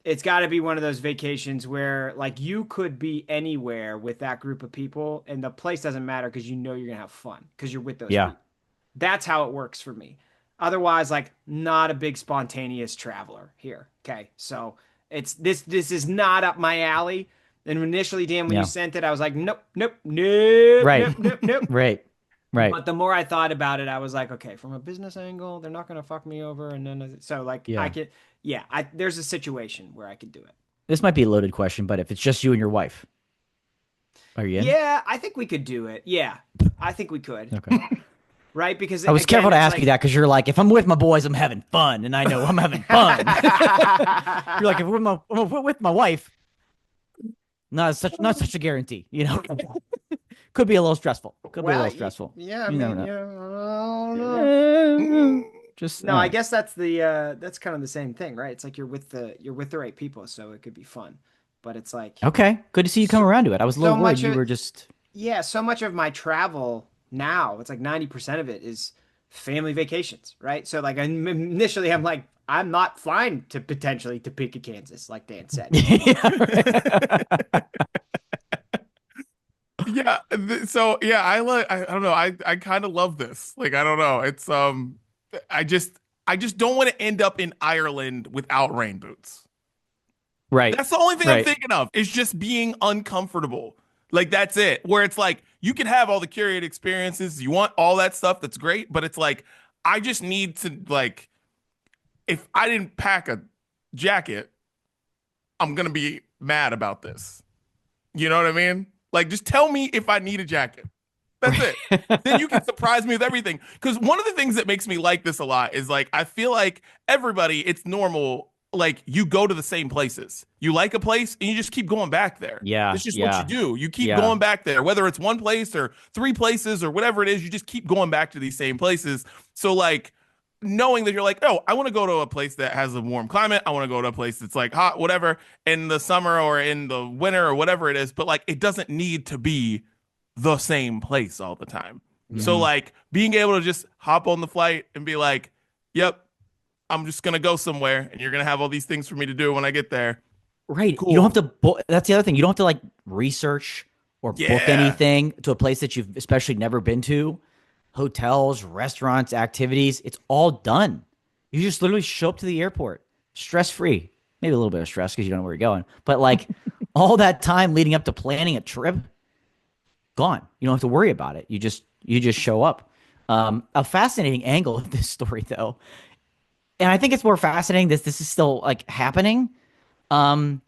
it's gotta be one of those vacations where like you could be anywhere with that group of people and the place doesn't matter because you know you're gonna have fun because you're with those people. That's how it works for me. Otherwise, like not a big spontaneous traveler here. Okay. So it's this is not up my alley. And initially, Dan, when you sent it, I was like, nope, nope, nope, Right. nope, nope, nope. Right. But the more I thought about it, I was like, okay, from a business angle, they're not going to fuck me over. And then, so like, I could, there's a situation where I could do it. This might be a loaded question, but if it's just you and your wife, are you in? Yeah, I think we could do it. Yeah, I think we could. Okay. Right? Because I was careful to ask you that because you're like, if I'm with my boys, I'm having fun. And I know I'm having fun. You're like, if I'm with my wife, not such a guarantee, Could be a little stressful. Could be a little stressful. Yeah, I You never mean, know. I don't know. Just No, I guess that's that's kind of the same thing, right? It's like you're with the right people, so it could be fun. But it's like okay. Good to see you come around to it. I was a little worried you were just so much of my travel now, it's like 90% of it is family vacations, right? So like initially I'm like, I'm not flying to potentially Topeka, Kansas, like Dan said. Yeah. So yeah, I don't know. I kind of love this. Like, I don't know. It's I just don't want to end up in Ireland without rain boots. right. That's the only thing I'm thinking of is just being uncomfortable. Like that's it. Where it's like you can have all the curated experiences, you want all that stuff, that's great, but it's like I just need to like if I didn't pack a jacket, I'm gonna be mad about this. You know what I mean? Like just tell me if I need a jacket. That's it. Then you can surprise me with everything. Because one of the things that makes me like this a lot is like I feel like everybody, it's normal. Like you go to the same places. You like a place and you just keep going back there. Yeah. It's just what you do. You keep going back there, whether it's one place or three places or whatever it is, you just keep going back to these same places. So like knowing that you're like, oh, I want to go to a place that has a warm climate. I want to go to a place that's like hot, whatever, in the summer or in the winter or whatever it is. But like it doesn't need to be the same place all the time. So like being able to just hop on the flight and be like, yep, I'm just going to go somewhere and you're going to have all these things for me to do when I get there. Right. Cool. You don't have to that's the other thing. You don't have to like research or book anything to a place that you've especially never been to. Hotels, restaurants, activities, it's all done. You just literally show up to the airport stress free. Maybe a little bit of stress because you don't know where you're going. But like all that time leading up to planning a trip, gone. You don't have to worry about it. You just show up. A fascinating angle of this story though, and I think it's more fascinating that this is still like happening. Um,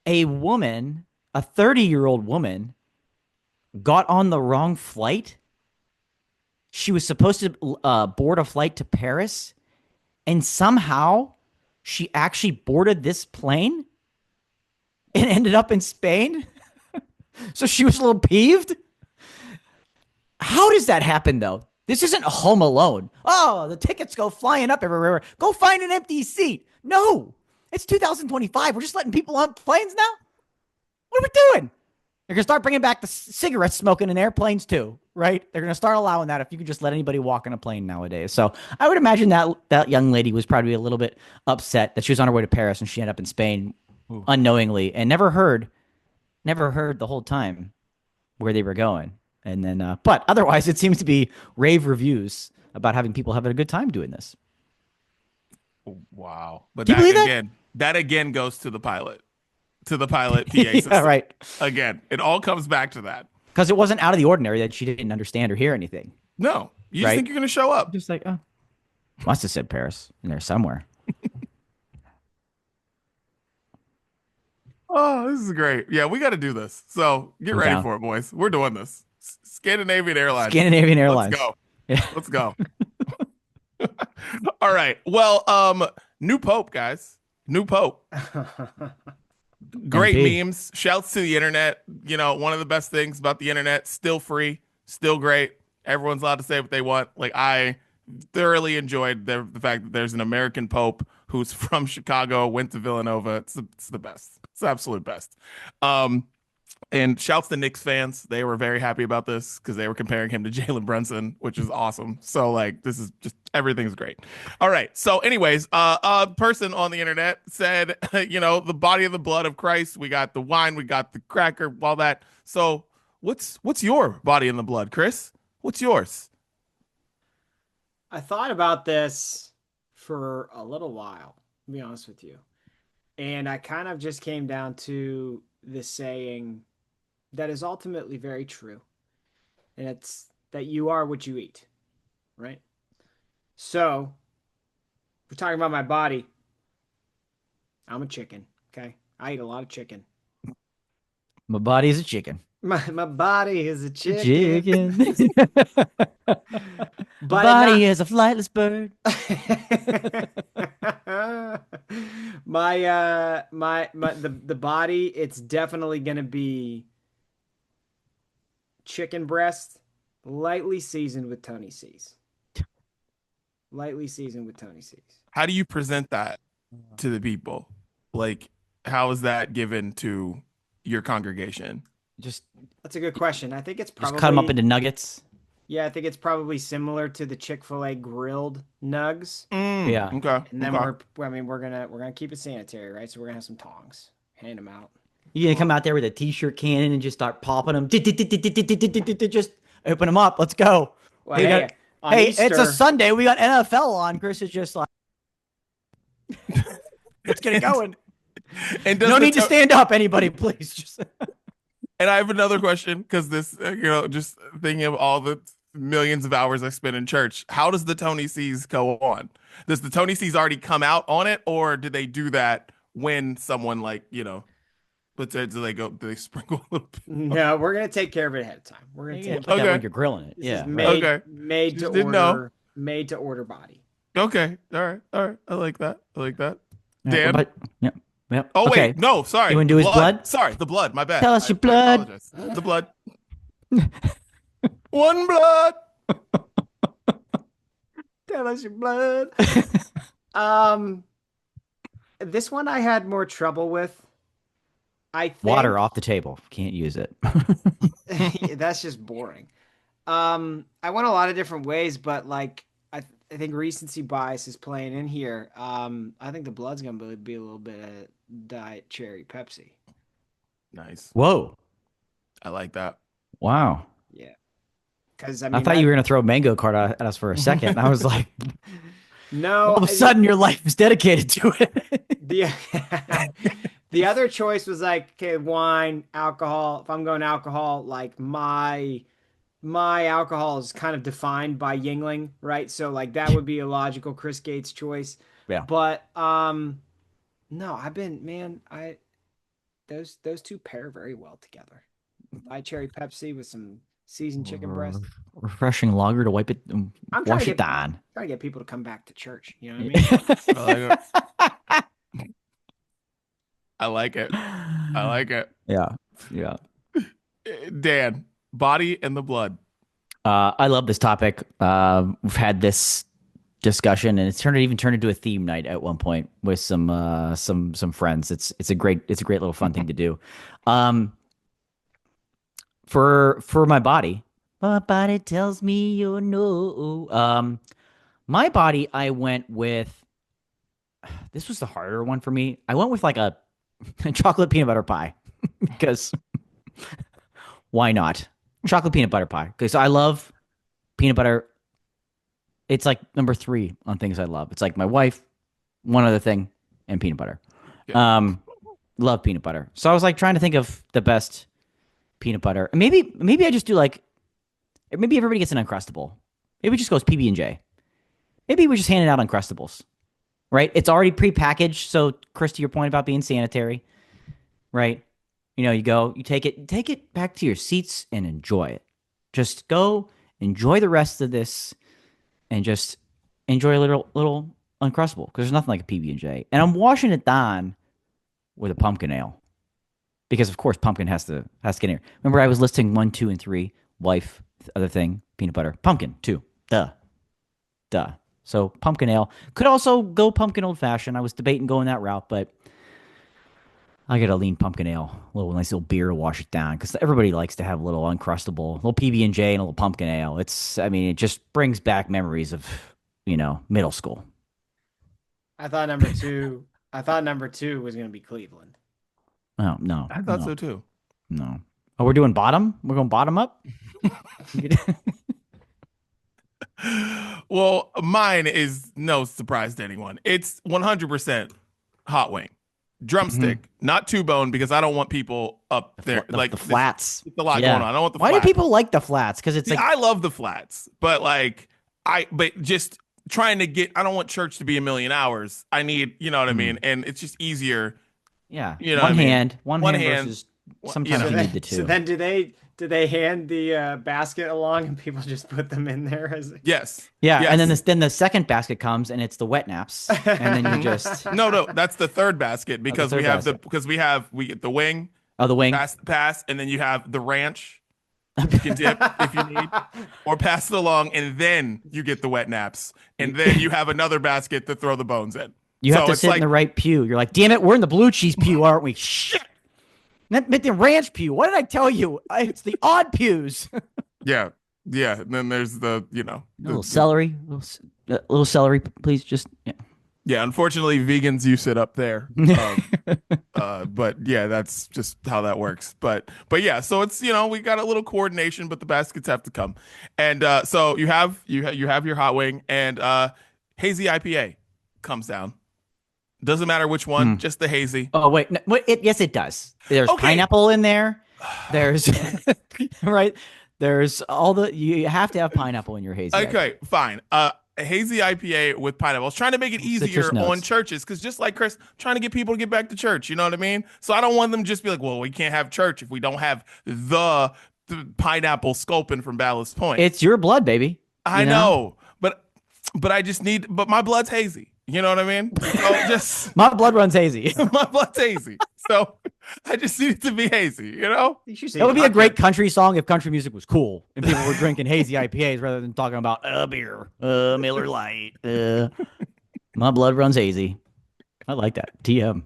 a woman, a 30-year-old woman, got on the wrong flight. She was supposed to board a flight to Paris, and somehow she actually boarded this plane and ended up in Spain. So she was a little peeved. How does that happen, though? This isn't Home Alone. Oh, the tickets go flying up everywhere. Go find an empty seat. No, it's 2025. We're just letting people on planes now. What are we doing? They're going to start bringing back the cigarette smoking in airplanes too, right? They're going to start allowing that if you can just let anybody walk on a plane nowadays. So I would imagine that young lady was probably a little bit upset that she was on her way to Paris and she ended up in Spain unknowingly and never heard the whole time where they were going. And then, but otherwise, it seems to be rave reviews about having people having a good time doing this. Wow. But Do you believe that again goes to the pilot PA system. Yeah, right. Again, it all comes back to that. Because it wasn't out of the ordinary that she didn't understand or hear anything. No, you just Right? think you're going to show up. Just like, oh, must have said Paris in there somewhere. Oh, this is great. Yeah, we got to do this. So get I'm ready down. for it, boys. We're doing this. Scandinavian Airlines. Scandinavian Airlines. Let's go. Yeah. Let's go. All right. Well, new Pope, guys. New Pope. Great MP. memes. Shouts to the internet. You know, one of the best things about the internet, still free, still great. Everyone's allowed to say what they want. Like, I thoroughly enjoyed the fact that there's an American Pope who's from Chicago, went to Villanova. It's the best. It's the absolute best. And shouts to Knicks fans. They were very happy about this because they were comparing him to Jalen Brunson, which is awesome. So, like, this is just everything's great. All right. So, anyways, a person on the internet said, you know, the body of the blood of Christ. We got the wine, we got the cracker, all that. So, what's your body in the blood, Chris? What's yours? I thought about this for a little while, to be honest with you. And I kind of just came down to this saying that is ultimately very true. And it's that you are what you eat, right? So, we're talking about my body. I'm a chicken, okay? I eat a lot of chicken. My body is a chicken. My body is a chicken. Chicken. But body is a flightless bird. the body, it's definitely gonna be chicken breast, lightly seasoned with Tony C's. Lightly seasoned with Tony C's. How do you present that to the people? Like, how is that given to your congregation? That's a good question. I think it's probably Just cut them up into nuggets. Yeah, I think it's probably similar to the Chick-fil-A grilled nugs. Yeah. Okay. And then okay. we're gonna keep it sanitary, right? So we're gonna have some tongs, hand them out. You're gonna come out there with a t-shirt cannon and just start popping them. Just open them up. Let's go. Well, Hey, on Hey, Easter, it's a Sunday. We got NFL on. Chris is just like, let's get it going. And does No the need to stand up, anybody, please. Just And I have another question because this, you know, just thinking of all the millions of hours I spent in church. How does the Tony C's go on? Does the Tony C's already come out on it, or do they do that when someone, like, you know, do they sprinkle a little bit? No, we're gonna take care of it ahead of time. We're gonna take put that Okay. when you're grilling it. This Yeah. is right. Okay. made to Just didn't know. order, made to order body. Okay. All right. I like that. Yeah, Dan? but, yeah. Yep. Oh, okay. wait. No, sorry. You wanna do his blood? Sorry, the blood. My bad. Tell us your I blood. apologize. The blood. One blood. Tell us your blood. This one I had more trouble with. I think Water off the table. Can't use it. that's just boring. I went a lot of different ways, but like I think recency bias is playing in here. I think the blood's gonna be a little bit of Diet Cherry Pepsi. Nice. Whoa. I like that. Wow. Yeah, because I I mean, thought you were gonna throw a mango card at us for a second. I was like, No, All of a sudden, your life is dedicated to it. the the other choice was like, okay, wine, alcohol. If I'm going alcohol, like my alcohol is kind of defined by Yingling, right? So like that would be a logical Chris Gates choice. Yeah. But no, I've been man, I those two pair very well together. Buy cherry Pepsi with some seasoned chicken breast. Refreshing lager to wipe it, I'm wash it down. trying to get people to come back to church. You know what I mean? I like it. I like it. I like it. Yeah. Yeah. Dan, body and the blood. I love this topic. We've had this discussion, and it's even turned into a theme night at one point with some friends. It's a great little fun thing to do. For my body tells me you know. My body, I went with. This was the harder one for me. I went with like a chocolate peanut butter pie because why not? Chocolate peanut butter pie because I love peanut butter. It's like number 3 on things I love. It's like my wife, one other thing, and peanut butter. Yeah. Love peanut butter. So I was like trying to think of the best peanut butter. And maybe I just do like maybe everybody gets an Uncrustable. Maybe it just goes PB&J. Maybe we just hand it out Uncrustables. Right? It's already prepackaged. So Chris, to your point about being sanitary, right? You go, you take it back to your seats and enjoy it. Just go enjoy the rest of this and just enjoy a little Uncrustable because there's nothing like a PB&J. And I'm washing it down with a pumpkin ale because of course pumpkin has to get in here. Remember I was listing 1, 2, and 3. Wife, other thing, peanut butter, pumpkin 2. Duh. So pumpkin ale. Could also go pumpkin old fashioned. I was debating going that route, but I get a lean pumpkin ale, nice little beer to wash it down because everybody likes to have a little Uncrustable, a little PB&J and a little pumpkin ale. It just brings back memories of, middle school. I thought number 2 was going to be Cleveland. Oh, no. I thought so too. No. Oh, we're doing bottom? We're going bottom up? Well, mine is no surprise to anyone. It's 100% hot wing. Drumstick, not two bone, because I don't want people up there. Like the flats. It's a lot going on. I don't want the Why flats. do people like the flats? Because it's I love the flats, but but just trying to get, I don't want church to be a million hours. I need, you know what I mean? And it's just easier. Yeah. You know one what hand, I mean? one hand versus sometimes you need the two. So then do they hand the basket along and people just put them in there? Yes. Yeah. Yes. And then the second basket comes and it's the wet naps. And then you just. No, that's the third basket because we get the wing. Oh, the wing. Pass. And then you have the ranch. You can dip if you need, or pass it along, and then you get the wet naps, and then you have another basket to throw the bones in. You have to sit in the right pew. You're like, damn it, we're in the blue cheese pew, aren't we? Shit. Not the ranch pew. What did I tell you? It's the odd pews. Yeah. And then there's the little celery, little celery, please. Just yeah. Yeah, unfortunately, vegans you sit up there. But yeah, that's just how that works. But yeah, so it's we got a little coordination, but the baskets have to come. And so you have your hot wing, and hazy IPA comes down. Doesn't matter which one, just the hazy. Oh wait, no, yes it does. There's pineapple in there. There's right. There's you have to have pineapple in your hazy. Okay, IPA. fine. A hazy IPA with pineapple. I was trying to make it easier on churches because just like Chris, I'm trying to get people to get back to church. You know what I mean? So I don't want them to just be like, well, we can't have church if we don't have the pineapple sculpin from Ballast Point. It's your blood, baby. I know, but I just need. But my blood's hazy. You know what I mean? So my blood runs hazy. My blood's hazy. So I just need it to be hazy, That would be a great country song if country music was cool and people were drinking hazy IPAs rather than talking about beer, Miller Lite. My blood runs hazy. I like that. TM.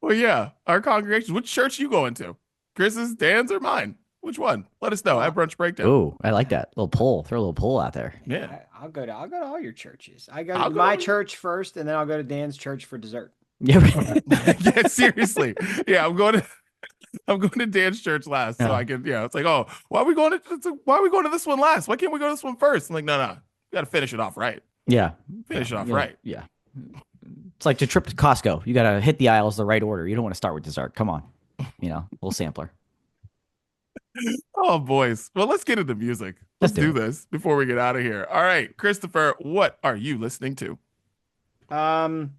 Well, yeah. Our congregations. Which church you going to? Chris's, Dan's, or mine? Which one? Let us know. At Brunch Breakdown. Oh, I like that. Little poll. Throw a little poll out there. Yeah. I'll go to all your churches. I'll go to my church first, and then I'll go to Dan's church for dessert. Yeah. Yeah, seriously. Yeah, I'm going to Dan's church last, so I can. Yeah, it's like, oh, why are we going to this one last? Why can't we go to this one first? I'm like, no, we got to finish it off right. Yeah. Finish off right. Yeah. It's like to trip to Costco. You got to hit the aisles the right order. You don't want to start with dessert. Come on. Little sampler. Oh, boys. Well, let's get into music. Let's Let's do do it. this before we get out of here. All right, Christopher, what are you listening to? Um,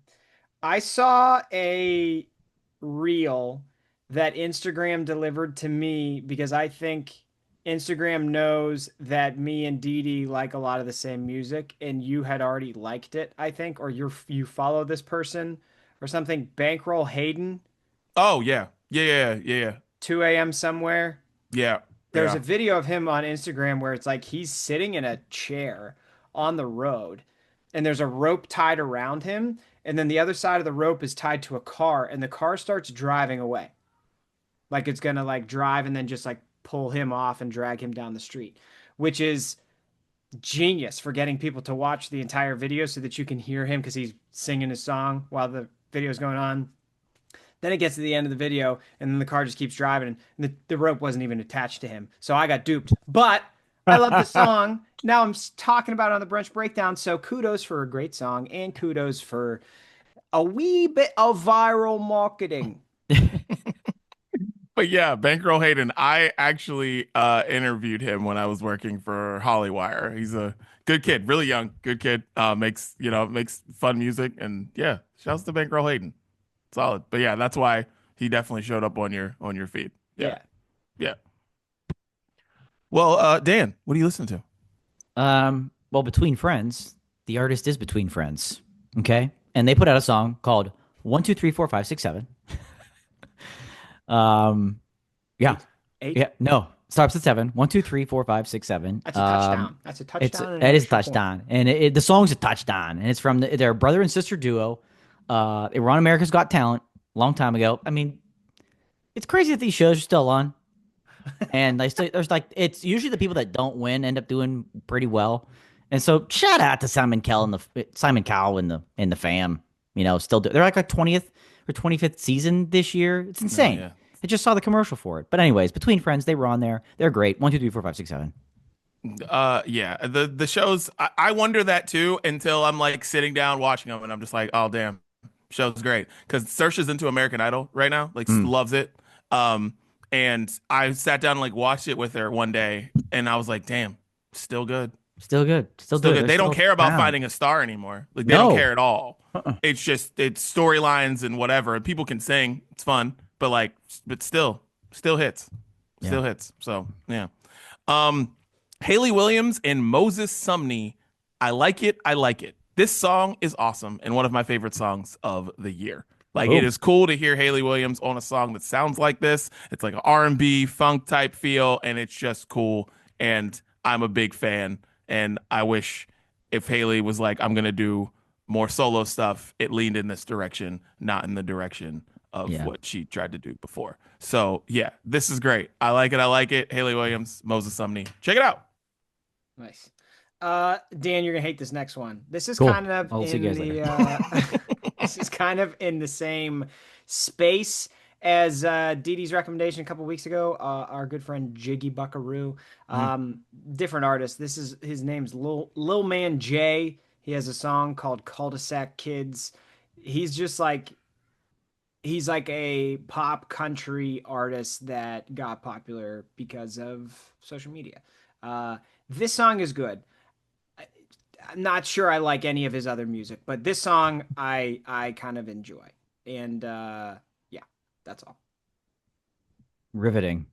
I saw a reel that Instagram delivered to me because I think Instagram knows that me and Dee Dee like a lot of the same music, and you had already liked it, I think, or you follow this person or something. Bankroll Hayden, Oh, yeah. Yeah. 2 a.m. somewhere. Yeah. There's a Yeah. video of him on Instagram where it's like he's sitting in a chair on the road and there's a rope tied around him. And then the other side of the rope is tied to a car and the car starts driving away. Like it's gonna like drive and then just like pull him off and drag him down the street, which is genius for getting people to watch the entire video so that you can hear him because he's singing his song while the video is going on. Then it gets to the end of the video, and then the car just keeps driving, and the rope wasn't even attached to him. So I got duped. But I love the song. Now I'm talking about it on the Brunch Breakdown. So kudos for a great song, and kudos for a wee bit of viral marketing. But yeah, Bankroll Hayden, I actually interviewed him when I was working for Hollywire. He's a good kid, really young, good kid. Makes fun music, and yeah, shouts to Bankroll Hayden. Solid. But yeah, that's why he definitely showed up on your feed. Yeah. Yeah. Yeah. Well, Dan, what are you listening to? Well, Between Friends, the artist is Between Friends. Okay. And they put out a song called 1, 2, 3, 4, 5, 6, 7. Yeah. Eight. Yeah. No. Starts at 7. 1, 2, 3, 4, 5, 6, 7. That's a touchdown. That's a touchdown. And That is a extra point. touchdown. And the song's a touchdown. And it's from their brother and sister duo. They were on America's Got Talent a long time ago. I mean, it's crazy that these shows are still on. And there's like, it's usually the people that don't win end up doing pretty well. And so shout out to Simon Cowell and the fam, they're like 20th or 25th season this year. It's insane. Yeah. I just saw the commercial for it. But anyways, Between Friends, they were on there. They're great. 1, 2, 3, 4, 5, 6, 7. Yeah, the shows, I wonder that too until I'm like sitting down watching them and I'm just like, oh damn, show's great. Because Saoirse's into American Idol right now, like loves it. And I sat down and like watched it with her one day and I was like, damn, still good. Still good. Still Still good. good. They don't care about around. finding a star anymore. Like they No. don't care at all. It's storylines and whatever. And people can sing. It's fun, but still hits. Still hits. So yeah. Haley Williams and Moses Sumney. I like it. I like it. This song is awesome and one of my favorite songs of the year. Like it is cool to hear Haley Williams on a song that sounds like this. It's like an R&B funk type feel, and it's just cool. And I'm a big fan. And I wish if Haley was like, I'm gonna do more solo stuff, it leaned in this direction, not in the direction of what she tried to do before. So yeah, this is great. I like it. I like it. Haley Williams, Moses Sumney. Check it out. Nice. Dan, you're gonna hate this next one. This is Cool. kind of I'll see you guys later. this is kind of in the same space as Dee Dee's recommendation a couple weeks ago. Our good friend Jiggy Buckaroo, different artist. His name's Lil Man J. He has a song called Cul-de-sac Kids. He's like a pop country artist that got popular because of social media. This song is good. I'm not sure I like any of his other music, but this song I kind of enjoy. And yeah, that's all. Riveting.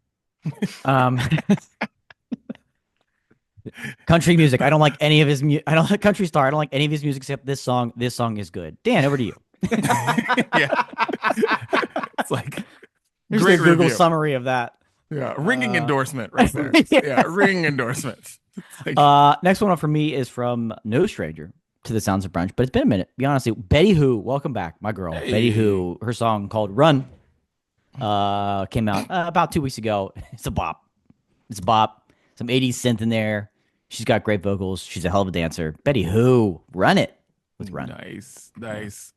Country music. I don't like any of his I don't like Country Star. I don't like any of his music except this song. This song is good. Dan, over to you. Yeah. It's like Here's great the Google review. summary of that. Yeah, ringing endorsement right there. Yeah. Yeah, ringing endorsement. Like, Next one up for me is from no stranger to the sounds of brunch, but it's been a minute. Be honest, Betty Who, welcome back, my girl. Hey. Betty Who, her song called "Run" came out about 2 weeks ago. It's a bop. It's a bop. Some 80s synth in there. She's got great vocals. She's a hell of a dancer. Betty Who, run it with "Run." nice.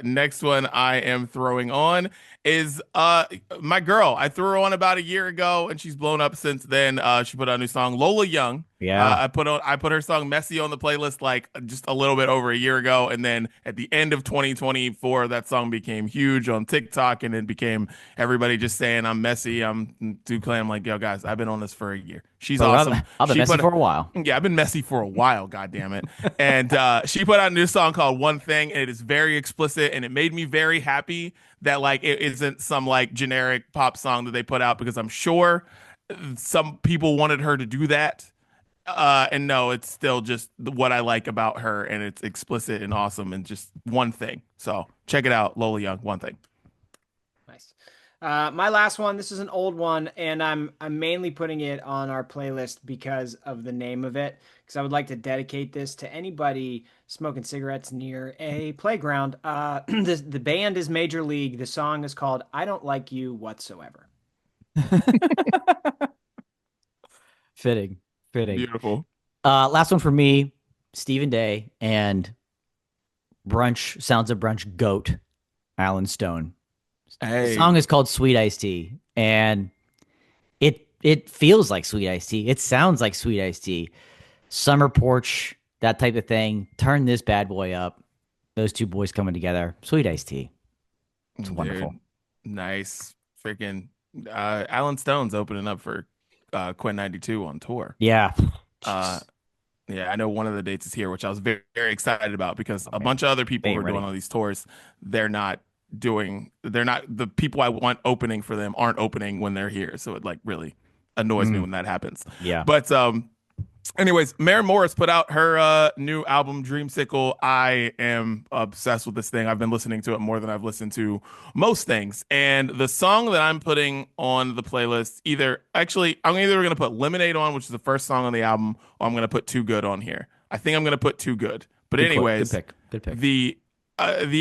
Next one I am throwing on is my girl. I threw her on about a year ago and she's blown up since then. She put out a new song, Lola Young. Yeah. I put her song Messy on the playlist like just a little bit over a year ago, and then at the end of 2024 that song became huge on TikTok, and it became everybody just saying I'm messy, I'm too clean. I'm like, yo guys, I've been on this for a year. She's Bro, awesome. I've been She messy put for a while. Yeah, I've been messy for a while, god damn it. And she put out a new song called One Thing, and it is very explicit, and it made me very happy that like it isn't some like generic pop song that they put out, because I'm sure some people wanted her to do that. And no, it's still just what I like about her, and it's explicit and awesome, and just One Thing. So check it out, Lola Young, One Thing. Nice. My last one, this is an old one, and I'm mainly putting it on our playlist because of the name of it, because I would like to dedicate this to anybody smoking cigarettes near a playground. The band is Major League. The song is called I Don't Like You Whatsoever. Fitting. Fitting. Beautiful. Last one for me, Stephen Day and Brunch, Sounds of Brunch GOAT, Alan Stone. The Hey, song is called Sweet Iced Tea, and it feels like Sweet Iced Tea. It sounds like Sweet Iced Tea. Summer porch, that type of thing. Turn this bad boy up. Those two boys coming together. Sweet Iced Tea. It's dude, wonderful. nice. Freaking Alan Stone's opening up for Quinn 92 on tour. Yeah. Uh, yeah, I know one of the dates is here, which I was very, very excited about, because a man. bunch of other people They who ain't are doing ready. all these tours, they're not, the people I want opening for them aren't opening when they're here. So it like really annoys me Mm, when that happens. yeah. But anyways, Maren Morris put out her new album Dreamsicle. I am obsessed with this thing. I've been listening to it more than I've listened to most things. And the song that I'm putting on the playlist, I'm either going to put Lemonade on, which is the first song on the album, or I'm going to put Too Good on here. I think I'm going to put Too Good. But Good anyways, pick. Good pick. the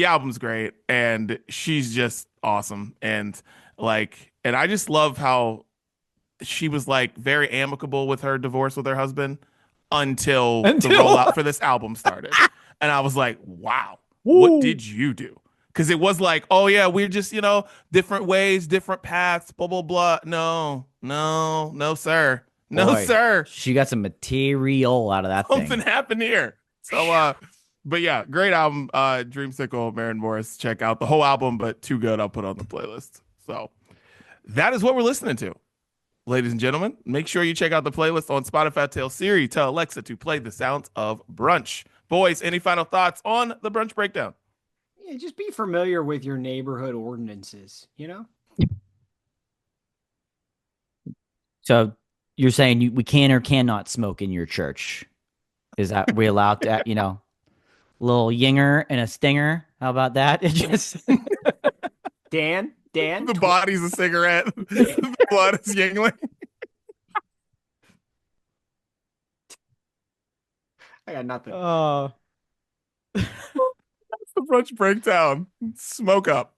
album's great, and she's just awesome. And I just love how she was like very amicable with her divorce with her husband until the Until rollout for this album started. And I was like, wow, what Woo. did you do? Because it was like, oh yeah, we're just, different ways, different paths, blah, blah, blah. No, no, no, sir. No, Boy, sir. she got some material out of that Something thing. happened here. So but yeah, great album. Dreamsicle, Maren Morris. Check out the whole album, but Too Good I'll put on the playlist. So that is what we're listening to. Ladies and gentlemen, make sure you check out the playlist on Spotify. Tell Siri, tell Alexa to play the sounds of Brunch. Boys, any final thoughts on the Brunch breakdown? Yeah, just be familiar with your neighborhood ordinances, you know? So you're saying we can or cannot smoke in your church? Is that we allowed to, little yinger and a stinger? How about that? It just Dan, The body's a cigarette. The blood is Yingling. I got nothing. oh. The Brunch breakdown. Smoke up.